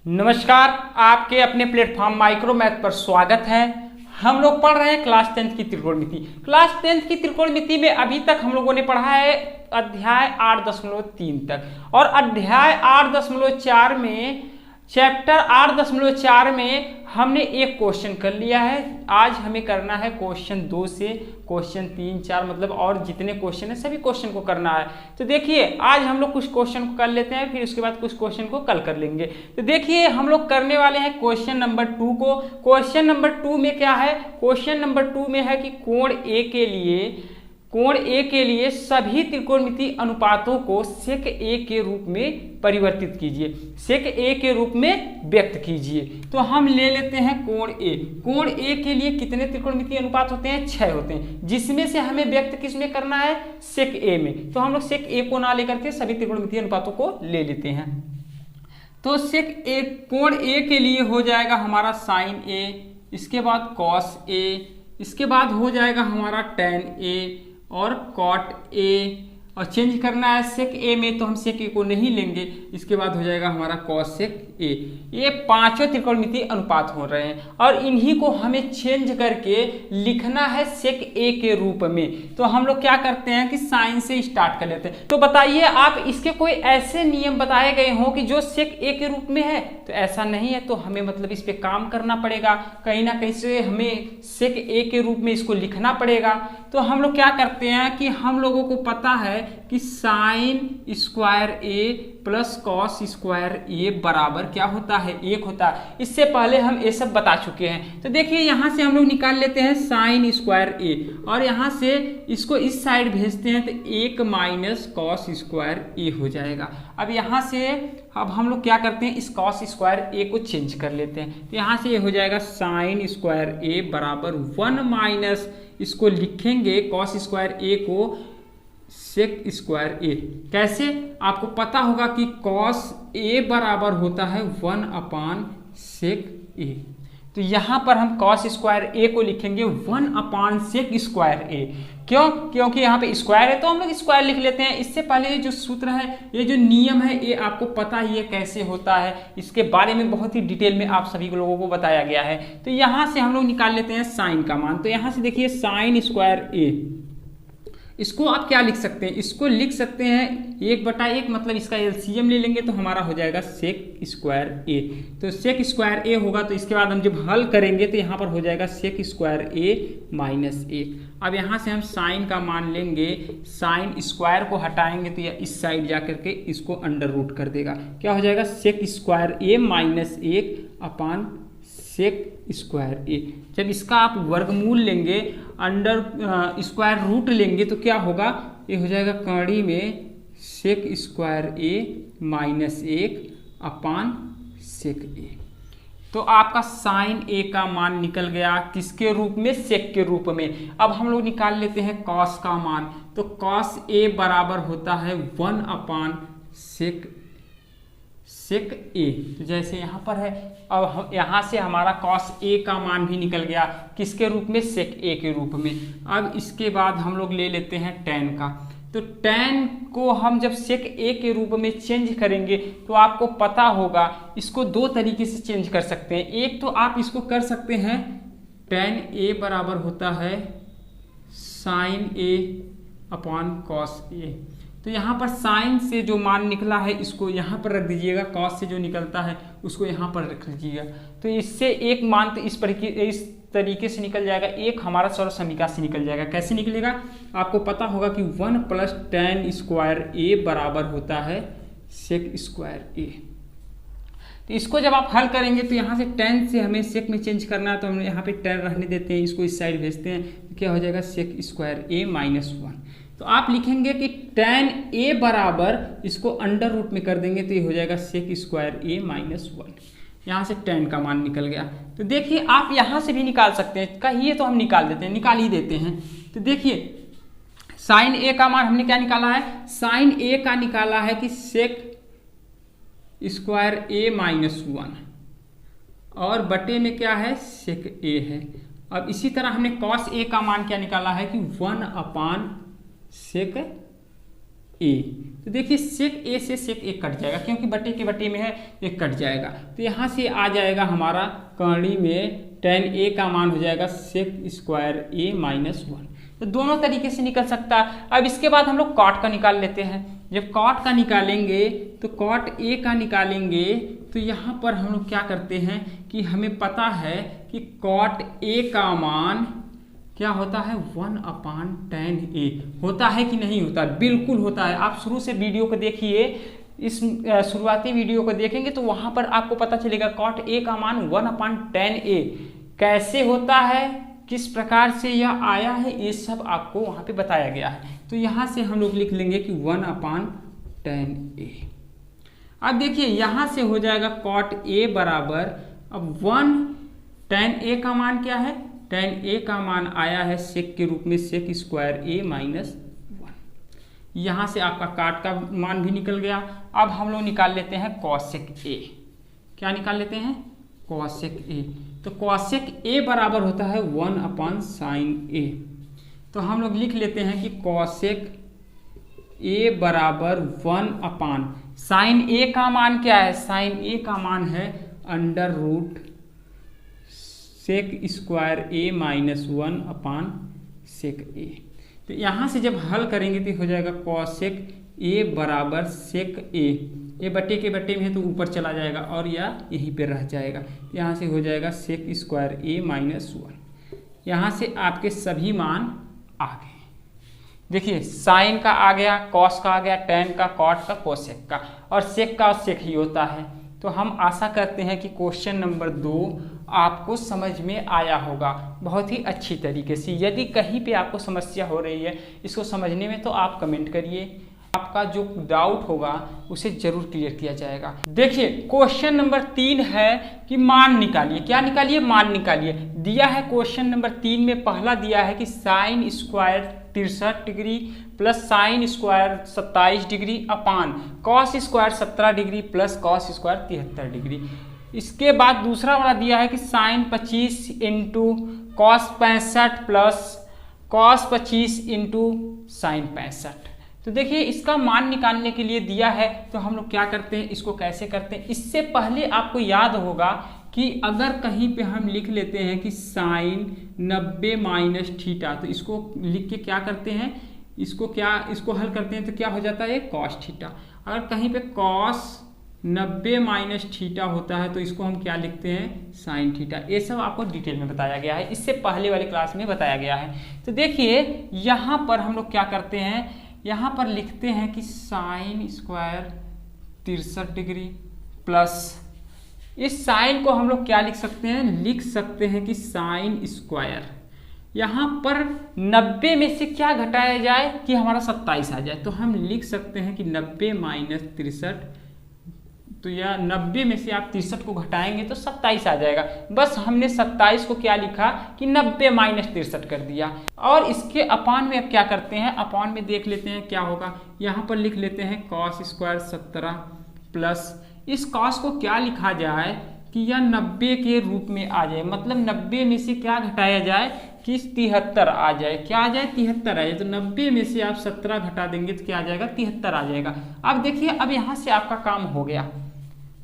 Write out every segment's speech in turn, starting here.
नमस्कार, आपके अपने प्लेटफॉर्म माइक्रो मैथ पर स्वागत है। हम लोग पढ़ रहे हैं क्लास 10th की त्रिकोणमिति। क्लास 10th की त्रिकोणमिति में अभी तक हम लोगों ने पढ़ा है अध्याय 8.3 तक, और अध्याय 8.4 में चैप्टर 8.4 में हमने एक क्वेश्चन कर लिया है। आज हमें करना है क्वेश्चन 2 से क्वेश्चन 3, 4 मतलब और जितने क्वेश्चन है सभी क्वेश्चन को करना है। तो देखिए आज हम लोग कुछ क्वेश्चन को कर लेते हैं, फिर उसके बाद कुछ क्वेश्चन को कल कर लेंगे। तो देखिए हम लोग करने वाले हैं क्वेश्चन नंबर 2 को। क्वेश्चन नंबर 2 में क्या है? क्वेश्चन नंबर 2 में है कि कोण ए के लिए सभी त्रिकोणमिति अनुपातों को सेक ए के रूप में परिवर्तित कीजिए, सेक ए के रूप में व्यक्त कीजिए। तो हम ले लेते हैं कोण ए। कोण ए के लिए कितने त्रिकोणमिति अनुपात होते हैं? 6 होते हैं, जिसमें से हमें व्यक्त किस में करना है? सेक ए में। तो हम लोग सेक ए को ना लेकर के सभी त्रिकोणमिति अनुपातों को ले लेते हैं। तो सेक ए, कोण ए के लिए हो जाएगा हमारा साइन ए, इसके बाद कॉस ए, इसके बाद हो जाएगा हमारा टेन ए और कॉट ए, और चेंज करना है सेक ए में तो हम सेक ए को नहीं लेंगे। इसके बाद हो जाएगा हमारा कॉस सेक ए। ये पांचों त्रिकोणमिति अनुपात हो रहे हैं और इन्हीं को हमें चेंज करके लिखना है सेक ए के रूप में। तो हम लोग क्या करते हैं कि साइन से स्टार्ट कर लेते हैं। तो बताइए आप, इसके कोई ऐसे नियम बताए गए हों कि जो सेक ए के रूप में है? तो ऐसा नहीं है। तो हमें मतलब इस पे काम करना पड़ेगा, कहीं ना कहीं से हमें सेक ए के रूप में इसको लिखना पड़ेगा। तो हम लोग क्या करते हैं कि हम लोगों को पता है कि साइन स्क्वायर ए प्लस कॉस स्क्वायर ए बराबर क्या होता है? 1 होता है। इससे पहले हम ये सब बता चुके हैं। तो देखिए यहाँ से हम लोग निकाल लेते हैं साइन स्क्वायर ए, और यहाँ से इसको इस साइड भेजते हैं तो 1 माइनस कॉस स्क्वायर ए हो जाएगा। अब यहाँ से अब हम लोग क्या करते हैं, इस कॉस स्क्वायर ए को चेंज कर लेते हैं। तो यहाँ से ये हो जाएगा साइन स्क्वायर ए बराबर 1 माइनस, इसको लिखेंगे कॉस स्क्वायर ए को सेक स्क्वायर ए। कैसे? आपको पता होगा कि कॉस ए बराबर होता है 1 अपान सेक ए। तो यहाँ पर हम कॉस स्क्वायर ए को लिखेंगे 1 अपान सेक स्क्वायर ए। क्यों? क्योंकि यहाँ पे स्क्वायर है तो हम लोग स्क्वायर लिख लेते हैं। इससे पहले ये जो सूत्र है, ये जो नियम है, ये आपको पता ही है कैसे होता है। इसके बारे में बहुत ही डिटेल में आप सभी लोगों को बताया गया है। तो यहाँ से हम लोग निकाल लेते हैं साइन का मान। तो यहाँ से देखिए साइन स्क्वायर ए, इसको आप क्या लिख सकते हैं? इसको लिख सकते हैं 1/1, मतलब इसका एलसीएम ले लेंगे तो हमारा हो जाएगा सेक स्क्वायर ए। तो सेक स्क्वायर ए होगा तो इसके बाद हम जब हल करेंगे तो यहाँ पर हो जाएगा सेक स्क्वायर ए माइनस 1। अब यहाँ से हम साइन का मान लेंगे, साइन स्क्वायर को हटाएंगे तो यह इस साइड जा करके इसको अंडर रूट कर देगा। क्या हो जाएगा? सेक स्क्वायर ए माइनस 1 अपान सेक स्क्वायर ए। जब इसका आप वर्गमूल लेंगे, अंडर स्क्वायर रूट लेंगे तो क्या होगा? ये हो जाएगा कड़ी में सेक स्क्वायर ए माइनस 1 अपान सेक ए। तो आपका साइन ए का मान निकल गया किसके रूप में? सेक के रूप में। अब हम लोग निकाल लेते हैं कॉस का मान। तो कॉस ए बराबर होता है 1 अपान सेक ए। तो जैसे यहाँ पर है, अब यहाँ से हमारा कॉस ए का मान भी निकल गया किसके रूप में? सेक ए के रूप में। अब इसके बाद हम लोग ले लेते हैं टेन का। तो टेन को हम जब सेक ए के रूप में चेंज करेंगे तो आपको पता होगा इसको 2 तरीके से चेंज कर सकते हैं। एक तो आप इसको कर सकते हैं टेन ए बराबर होता है sign A upon cos A. तो यहाँ पर साइन से जो मान निकला है इसको यहाँ पर रख दीजिएगा, कॉस से जो निकलता है उसको यहाँ पर रख दीजिएगा। तो इससे एक मान तो इस तरीके से निकल जाएगा, एक हमारा सरल समीकरण से निकल जाएगा। कैसे निकलेगा? आपको पता होगा कि 1 प्लस टेन स्क्वायर ए बराबर होता है सेक स्क्वायर ए। तो इसको जब आप हल करेंगे तो यहाँ से टेन से हमें सेक में चेंज करना है, तो हम यहाँ पे टेन रहने देते हैं, इसको इस साइड भेजते हैं। तो क्या हो जाएगा? सेक स्क्वायर ए माइनस 1। तो आप लिखेंगे कि टेन ए बराबर, इसको अंडर रूट में कर देंगे तो ये हो जाएगा सेक स्क्वायर ए माइनस 1। यहाँ से टेन का मान निकल गया। तो देखिए आप यहाँ से भी निकाल सकते हैं, कहिए तो हम निकाल देते हैं, निकाल ही देते हैं। तो देखिए साइन ए का मान हमने क्या निकाला है? साइन ए का निकाला है कि सेक स्क्वायर ए माइनस 1, और बटे में क्या है? सेक ए है। अब इसी तरह हमने कॉस ए का मान क्या निकाला है कि 1 अपान सेक ए। तो देखिए सेक ए से सेक ए कट जाएगा क्योंकि बटे के बटे में है, एक कट जाएगा। तो यहाँ से आ जाएगा हमारा कर्णी में tan ए का मान हो जाएगा सेक स्क्वायर ए माइनस 1। तो दोनों तरीके से निकल सकता है। अब इसके बाद हम लोग कॉट का निकाल लेते हैं। जब कॉट का निकालेंगे तो कॉट ए का निकालेंगे तो यहाँ पर हम लोग क्या करते हैं कि हमें पता है कि कॉट ए का मान क्या होता है 1/tan ए। होता है कि नहीं होता? बिल्कुल होता है। आप शुरू से वीडियो को देखिए, इस शुरुआती वीडियो को देखेंगे तो वहाँ पर आपको पता चलेगा कॉट ए का मान 1/tan ए कैसे होता है, किस प्रकार से यह आया है, ये सब आपको वहाँ पे बताया गया है। तो यहाँ से हम लोग लिख लेंगे कि 1/tan ए। अब देखिए यहाँ से हो जाएगा कॉट ए बराबर, अब 1/tan ए का मान क्या है? tan ए का मान आया है सेक के रूप में सेक स्क्वायर ए माइनस 1। यहाँ से आपका काट का मान भी निकल गया। अब हम लोग निकाल लेते हैं कॉसेक ए। क्या निकाल लेते हैं? कॉसेक ए। तो कॉसेक ए बराबर होता है 1/sin ए। तो हम लोग लिख लेते हैं कि कॉसेक ए बराबर 1/sin ए का मान क्या है? साइन ए का मान है अंडर रूट सेक स्क्वायर ए माइनस 1/sec ए। तो यहाँ से जब हल करेंगे तो हो जाएगा कॉसेक ए बराबर सेक ए। ये बटे के बटे में है तो ऊपर चला जाएगा और यह यहीं पे रह जाएगा। यहाँ से हो जाएगा सेक स्क्वायर ए माइनस 1। यहाँ से आपके सभी मान आ गए। देखिए साइन का आ गया, कॉस का आ गया, टैन का, कॉट का, कोसेक का, और सेक का सेक ही होता है। तो हम आशा करते हैं कि क्वेश्चन नंबर 2 आपको समझ में आया होगा बहुत ही अच्छी तरीके से। यदि कहीं पे आपको समस्या हो रही है इसको समझने में तो आप कमेंट करिए, आपका जो डाउट होगा उसे जरूर क्लियर किया जाएगा। देखिए क्वेश्चन नंबर 3 है कि मान निकालिए। क्या निकालिए? मान निकालिए। दिया है क्वेश्चन नंबर 3 में, पहला दिया है कि sine square 63 degree plus sine square 27 degree upon cos square 17 degree plus cos square 73 degree. इसके बाद दूसरा वाला दिया है कि sine 25 into cos 65 plus cos 25 into sine 65। तो देखिए इसका मान निकालने के लिए दिया है तो हम लोग क्या करते हैं, इसको कैसे करते हैं। इससे पहले आपको याद होगा कि अगर कहीं पे हम लिख लेते हैं कि साइन 90 माइनस थीटा, तो इसको लिख के क्या करते हैं, इसको हल करते हैं तो क्या हो जाता है कॉस थीटा। अगर कहीं पे कॉस 90 माइनस थीटा होता है तो इसको हम क्या लिखते हैं साइन थीटा। ये सब आपको डिटेल में बताया गया है, इससे पहले वाली क्लास में बताया गया है। तो देखिए यहाँ पर हम लोग क्या करते हैं, यहाँ पर लिखते हैं कि साइन स्क्वायर 63 डिग्री प्लस, इस साइन को हम लोग क्या लिख सकते हैं, लिख सकते हैं कि साइन स्क्वायर, यहाँ पर 90 में से क्या घटाया जाए कि हमारा 27 आ जाए, तो हम लिख सकते हैं कि 90 माइनस 63। तो यह 90 में से आप 63 को घटाएंगे तो 27 आ जाएगा। बस हमने 27 को क्या लिखा कि 90 माइनस 63 कर दिया। और इसके अपान में अब क्या करते हैं, अपान में देख लेते हैं क्या होगा। यहाँ पर लिख लेते हैं कॉस स्क्वायर 17 प्लस, इस कॉस को क्या लिखा जाए कि यह 90 के रूप में आ जाए, मतलब 90 में से क्या घटाया जाए कि 73 आ जाए। क्या आ जाए 73 आ जाए। तो 90 में से आप 17 घटा देंगे तो क्या आ जाएगा 73 आ जाएगा। अब देखिए अब यहाँ से आपका काम हो गया,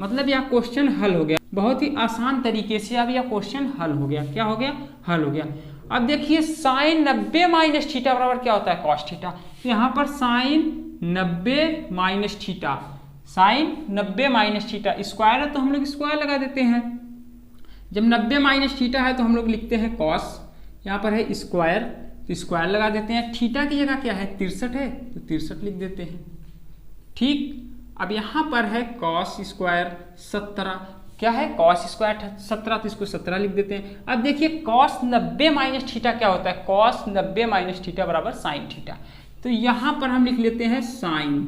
मतलब यह क्वेश्चन हल हो गया बहुत ही आसान तरीके से। अब यह क्वेश्चन हल हो गया। क्या हो गया, हल हो गया। अब देखिए साइन 90 माइनस थीटा बराबर क्या होता है कॉस थीटा। तो यहाँ पर sine 90 minus theta, sine 90 minus theta square है तो हम लोग स्क्वायर लगा देते हैं। जब 90 माइनस थीटा है तो हम लोग लिखते हैं कॉस, यहाँ पर है स्क्वायर तो स्क्वायर लगा देते हैं। थीटा की जगह क्या है 63 है तो 63 लिख देते हैं। ठीक, अब यहाँ पर है कॉस स्क्वायर 17, क्या है कॉस स्क्वायर 17 तो इसको 17 लिख देते हैं। अब देखिए कॉस 90 माइनस थीटा क्या होता है, कॉस 90 माइनस थीटा बराबर साइन थीटा। तो यहाँ पर हम लिख लेते हैं साइन,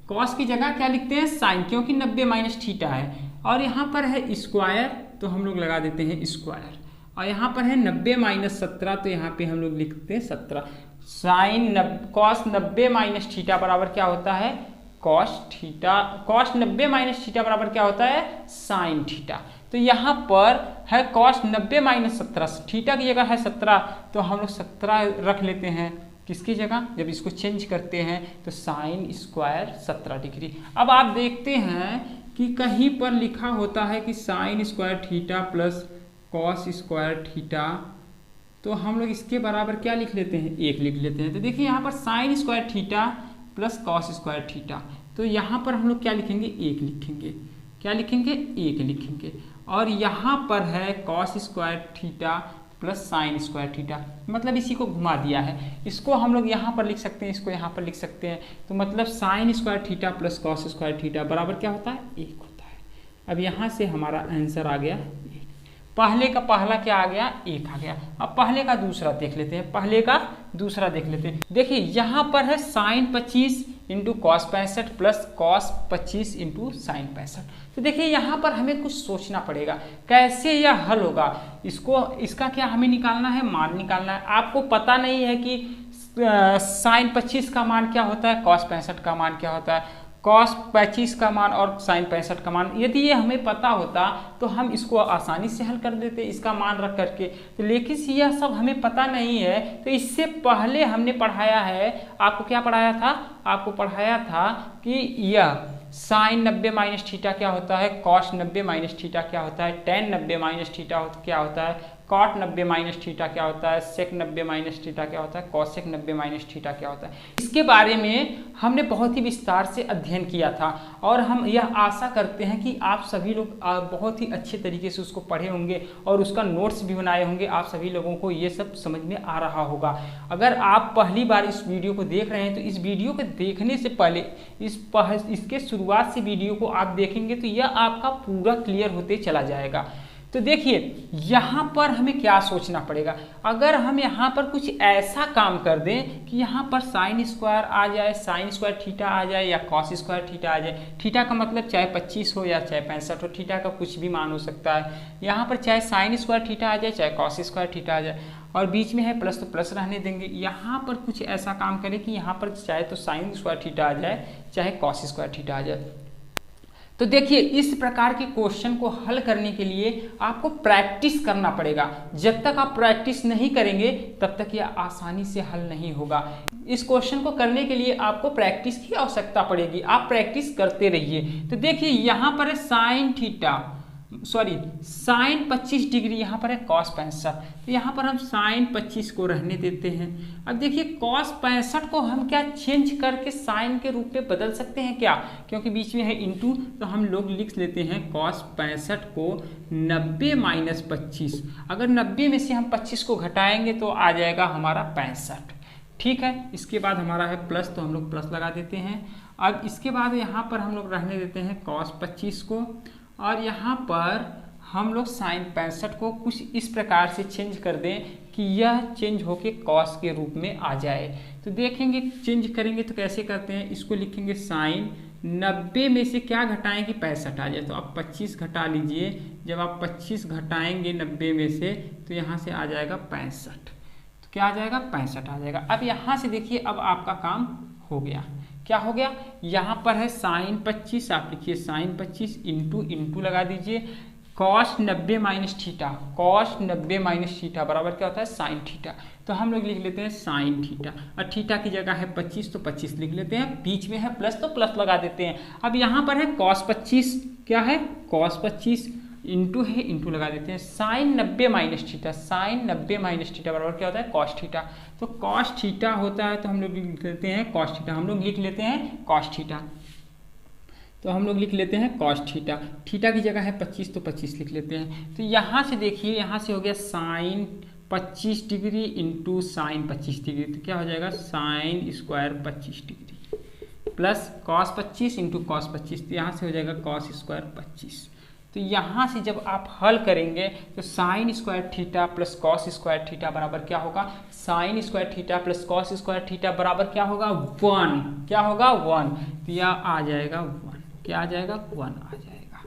कॉस की जगह क्या लिखते हैं साइन, क्योंकि 90 माइनस थीटा है। और यहाँ पर है स्क्वायर तो हम लोग लगा देते हैं स्क्वायर, और यहाँ पर है 90 माइनस 17 तो यहाँ पे हम लोग लिखते हैं 17। साइन कॉस 90 माइनस थीटा बराबर क्या होता है cos theta, cos 90 minus theta बराबर क्या होता है साइन थीटा। तो यहाँ पर है कॉस 90 माइनस 17, थीटा की जगह है 17 तो हम लोग 17 रख लेते हैं किसकी जगह जब इसको चेंज करते हैं तो साइन स्क्वायर 17 डिग्री। अब आप देखते हैं कि कहीं पर लिखा होता है कि sine square theta plus cos square theta, तो हम लोग इसके बराबर क्या लिख लेते हैं, 1 लिख लेते हैं। तो देखिए यहाँ पर sine square theta plus cos square theta, तो यहाँ पर हम लोग क्या लिखेंगे, 1 लिखेंगे। क्या लिखेंगे, 1 लिखेंगे। और यहाँ पर है cos square theta plus sine square theta, मतलब इसी को घुमा दिया है। इसको हम लोग यहाँ पर लिख सकते हैं, इसको यहाँ पर लिख सकते हैं। तो मतलब sine square theta plus cos square theta बराबर क्या होता है, 1 होता है। अब यहाँ से हमारा आंसर आ गया 1। पहले का पहला क्या आ गया, 1 आ गया। अब पहले का दूसरा देख लेते हैं, पहले का दूसरा देख लेते हैं। देखिए यहाँ पर है sine 25 into cos 65 plus cos 25 into sine 65। तो देखिए यहाँ पर हमें कुछ सोचना पड़ेगा कैसे यह हल होगा। इसका क्या हमें निकालना है, मान निकालना है। आपको पता नहीं है कि साइन 25 का मान क्या होता है, कॉस 65 का मान क्या होता है, कॉस 25 का मान और साइन 65 का मान। यदि ये हमें पता होता तो हम इसको आसानी से हल कर देते इसका मान रख करके। तो लेकिन यह सब हमें पता नहीं है। तो इससे पहले हमने पढ़ाया है, आपको क्या पढ़ाया था, आपको पढ़ाया था कि यह साइन 90 माइनस थीटा क्या होता है, कॉस 90 माइनस थीटा क्या होता है, टेन 90 माइनस थीटा क्या होता है, कॉट 90 माइनस थीटा क्या होता है, सेक 90 माइनस थीटा क्या होता है, कॉसेक 90 माइनस थीटा क्या होता है। इसके बारे में हमने बहुत ही विस्तार से अध्ययन किया था और हम यह आशा करते हैं कि आप सभी लोग बहुत ही अच्छे तरीके से उसको पढ़े होंगे और उसका नोट्स भी बनाए होंगे। आप सभी लोगों को ये सब समझ में आ रहा होगा। अगर आप पहली बार इस वीडियो को देख रहे हैं तो इस वीडियो को देखने से पहले इसके शुरुआत से वीडियो को आप देखेंगे तो यह आपका पूरा क्लियर होते चला जाएगा। तो देखिए यहाँ पर हमें क्या सोचना पड़ेगा। अगर हम यहाँ पर कुछ ऐसा काम कर दें कि यहाँ पर साइन स्क्वायर आ जाए, साइन स्क्वायर थीटा आ जाए या कॉस स्क्वायर थीटा आ जाए। थीटा का मतलब चाहे 25 हो या चाहे 65 हो, थीटा का कुछ भी मान हो सकता है। यहाँ पर चाहे साइन स्क्वायर थीटा आ जाए चाहे कॉस स्क्वायर थीटा आ जाए और बीच में है प्लस तो प्लस रहने देंगे। यहाँ पर कुछ ऐसा काम करें कि यहाँ पर चाहे तो साइन स्क्वायर थीटा आ जाए चाहे कॉस स्क्वायर थीटा आ जाए। तो देखिए इस प्रकार के क्वेश्चन को हल करने के लिए आपको प्रैक्टिस करना पड़ेगा। जब तक आप प्रैक्टिस नहीं करेंगे तब तक यह आसानी से हल नहीं होगा। इस क्वेश्चन को करने के लिए आपको प्रैक्टिस की आवश्यकता पड़ेगी। आप प्रैक्टिस करते रहिए। तो देखिए यहाँ पर है साइन 25 डिग्री, यहाँ पर है कॉस 65। तो यहाँ पर हम साइन 25 को रहने देते हैं। अब देखिए कॉस 65 को हम क्या चेंज करके साइन के रूप में बदल सकते हैं क्या, क्योंकि बीच में है इंटू, तो हम लोग लिख लेते हैं कॉस 65 को 90 माइनस 25। अगर 90 में से हम 25 को घटाएंगे तो आ जाएगा हमारा 65। ठीक है, इसके बाद हमारा है प्लस, तो हम लोग प्लस लगा देते हैं। अब इसके बाद यहाँ पर हम लोग रहने देते हैं कॉस 25 को और यहाँ पर हम लोग साइन 65 को कुछ इस प्रकार से चेंज कर दें कि यह चेंज होके कॉस के रूप में आ जाए। तो देखेंगे चेंज करेंगे तो कैसे करते हैं, इसको लिखेंगे साइन 90 में से क्या घटाएं कि 65 आ जाए। तो आप 25 घटा लीजिए। जब आप 25 घटाएंगे 90 में से तो यहाँ से आ जाएगा 65। तो क्या आ जाएगा, 65 आ जाएगा। अब यहाँ से देखिए अब आपका काम हो गया। क्या हो गया, यहाँ पर है साइन 25, आप लिखिए साइन 25 इंटू लगा दीजिए cos 90 minus theta. Cos 90 minus theta बराबर क्या होता है, साइन थीटा। तो हम लोग लिख लेते हैं साइन थीटा और थीटा की जगह है 25 तो 25 लिख लेते हैं। बीच में है प्लस तो प्लस लगा देते हैं। अब यहाँ पर है कॉस 25, क्या है कॉस 25 इंटू है इंटू लगा देते हैं sine 90 minus theta. Sine 90 minus theta बराबर क्या होता है, कॉस थीटा। तो कॉस थीटा होता है तो हम लोग लिख लेते हैं कॉस थीटा। हम लोग लिख लेते हैं कॉस थीटा। तो हम लोग लिख लेते हैं कॉस थीटा। थीटा की जगह है 25 तो 25 लिख लेते हैं। तो यहाँ से देखिए, यहाँ से हो गया sine 25 degree into sine 25 degree. तो क्या हो जाएगा, sine square 25 degree plus cos 25 into cos 25। तो यहाँ से हो जाएगा कॉस स्क्वायर 25। तो यहाँ से जब आप हल करेंगे तो sine square theta plus cos square theta बराबर क्या होगा, sine square theta plus cos square theta बराबर क्या होगा, 1। क्या होगा, 1। तो यह आ जाएगा 1। क्या आ जाएगा, 1 आ जाएगा।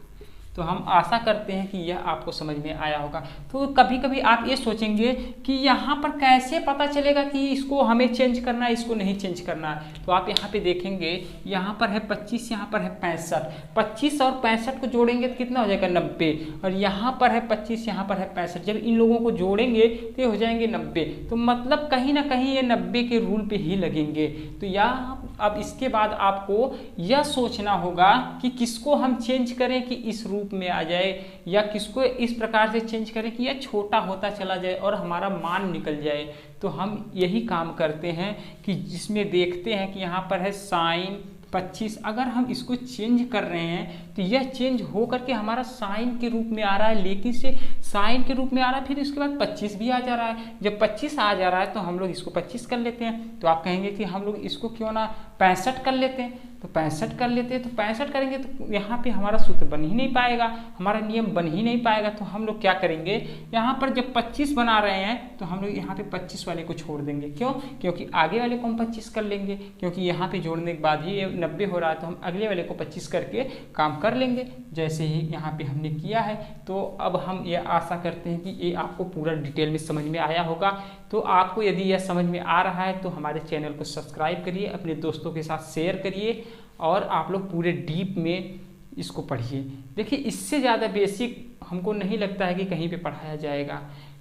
तो हम आशा करते हैं कि यह आपको समझ में आया होगा। तो कभी कभी आप ये सोचेंगे कि यहाँ पर कैसे पता चलेगा कि इसको हमें चेंज करना है, इसको नहीं चेंज करना है। तो आप यहाँ पे देखेंगे, यहाँ पर है 25, यहाँ पर है 65। 25 और 65 को जोड़ेंगे तो कितना हो जाएगा 90, और यहाँ पर है 25, यहाँ पर है 65। जब इन लोगों को जोड़ेंगे तो ये हो जाएंगे 90। तो मतलब कहीं ना कहीं ये 90 के रूल पे ही लगेंगे। तो यहाँ अब इसके बाद आपको यह सोचना होगा कि किसको हम चेंज करें कि इस रूप में आ जाए, या किसको इस प्रकार से चेंज करें कि यह छोटा होता चला जाए और हमारा मान निकल जाए। तो हम यही काम करते हैं कि जिसमें देखते हैं कि यहाँ पर है साइन 25, अगर हम इसको चेंज कर रहे हैं तो यह चेंज हो करके हमारा साइन के रूप में आ रहा है, लेकिन से साइन के रूप में आ रहा है, फिर इसके बाद 25 भी आ जा रहा है। जब 25 आ जा रहा है तो हम लोग इसको 25 कर लेते हैं। तो आप कहेंगे कि हम लोग इसको क्यों ना 65 कर लेते हैं, तो 65 कर लेते हैं। तो 65 करेंगे तो यहाँ पे हमारा सूत्र बन ही नहीं पाएगा, हमारा नियम बन ही नहीं पाएगा। तो हम लोग क्या करेंगे, यहाँ पर जब 25 बना रहे हैं तो हम लोग यहाँ पे 25 वाले को छोड़ देंगे। क्यों? क्योंकि आगे वाले को हम 25 कर लेंगे, क्योंकि यहाँ पे जोड़ने के बाद ही 90 हो रहा है, तो हम अगले वाले को 25 करके काम कर लेंगे, जैसे ही यहाँ पे हमने किया है। तो अब हम ये आशा करते हैं कि ये आपको पूरा डिटेल में समझ में आया होगा। तो आपको यदि यह समझ में आ रहा है तो हमारे चैनल को सब्सक्राइब करिए, अपने दोस्तों के साथ शेयर करिए, और आप लोग पूरे डीप में इसको पढ़िए। देखिए, इससे ज़्यादा बेसिक हमको नहीं लगता है कि कहीं पे पढ़ाया जाएगा।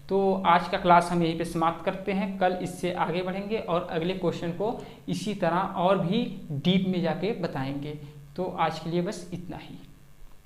तो आज का क्लास हम यहीं पे समाप्त करते हैं, कल इससे आगे बढ़ेंगे और अगले क्वेश्चन को इसी तरह और भी डीप में जाके बताएंगे। तो आज के लिए बस इतना ही।